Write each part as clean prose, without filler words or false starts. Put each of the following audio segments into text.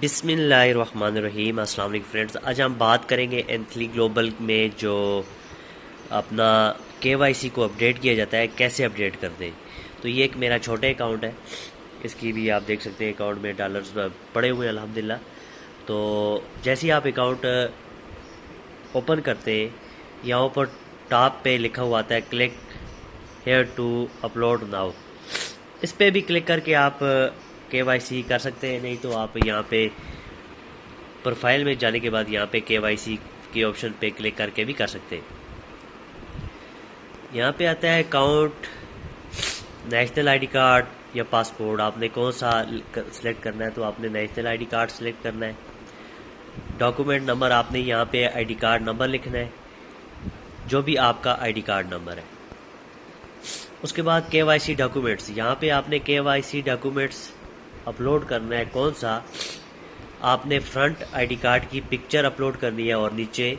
बिस्मिल्लाहिर्रहमानिर्रहीम। अस्सलाम वालेकुम फ्रेंड्स, आज हम बात करेंगे एंथली ग्लोबल में जो अपना केवाईसी को अपडेट किया जाता है, कैसे अपडेट करते हैं। तो ये एक मेरा छोटे अकाउंट है, इसकी भी आप देख सकते हैं अकाउंट में डॉलर्स पड़े हुए हैं अल्हम्दुलिल्लाह। तो जैसे ही आप अकाउंट ओपन करते हैं, यहाँ पर टॉप पे लिखा हुआ आता है click here to upload now. इस पर भी क्लिक करके आप केवाईसी कर सकते हैं, नहीं तो आप यहाँ पे प्रोफाइल में जाने के बाद यहाँ पे केवाईसी के ऑप्शन पे क्लिक करके भी कर सकते हैं। यहाँ पे आता है अकाउंट, नेशनल आईडी कार्ड या पासपोर्ट, आपने कौन सा सिलेक्ट करना है। तो आपने नेशनल आईडी कार्ड सिलेक्ट करना है। डॉक्यूमेंट नंबर, आपने यहाँ पे आईडी कार्ड नंबर लिखना है, जो भी आपका आईडी कार्ड नंबर है। उसके बाद केवाईसी डॉक्यूमेंट्स, यहाँ पे आपने केवाईसी डॉक्यूमेंट्स अपलोड करना है। कौन सा, आपने फ्रंट आईडी कार्ड की पिक्चर अपलोड करनी है और नीचे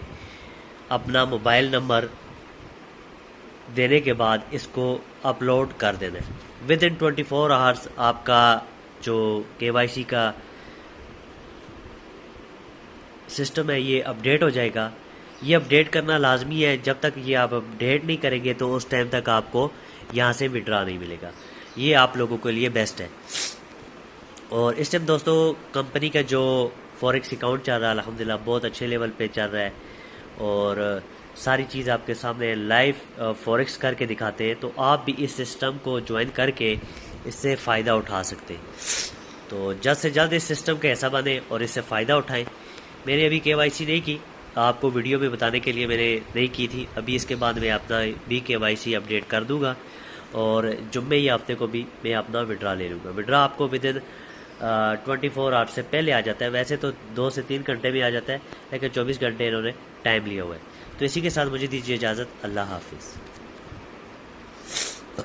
अपना मोबाइल नंबर देने के बाद इसको अपलोड कर देना है। विद इन 24 आवर्स आपका जो केवाईसी का सिस्टम है ये अपडेट हो जाएगा। ये अपडेट करना लाजमी है, जब तक ये आप अपडेट नहीं करेंगे तो उस टाइम तक आपको यहाँ से विड्रा नहीं मिलेगा। ये आप लोगों के लिए बेस्ट है। और इस टाइम दोस्तों कंपनी का जो फॉरेक्स अकाउंट चल रहा है अल्हम्दुलिल्लाह बहुत अच्छे लेवल पे चल रहा है, और सारी चीज़ आपके सामने लाइव फॉरेक्स करके दिखाते हैं। तो आप भी इस सिस्टम को ज्वाइन करके इससे फ़ायदा उठा सकते हैं। तो जल्द से जल्द इस सिस्टम का हिस्सा बने और इससे फ़ायदा उठाएं। मैंने अभी केवाईसी नहीं की, आपको वीडियो में बताने के लिए मैंने नहीं की थी। अभी इसके बाद मैं अपना भी केवाईसी अपडेट कर दूंगा और जुम्मे या हफ्ते को भी मैं अपना विड्रा ले लूँगा। विड्रा आपको विद इन 24 आवर्स से पहले आ जाता है। वैसे तो 2 से 3 घंटे में आ जाता है, लेकिन 24 घंटे इन्होंने टाइम लिया हुआ है। तो इसी के साथ मुझे दीजिए इजाज़त। अल्लाह हाफिज़।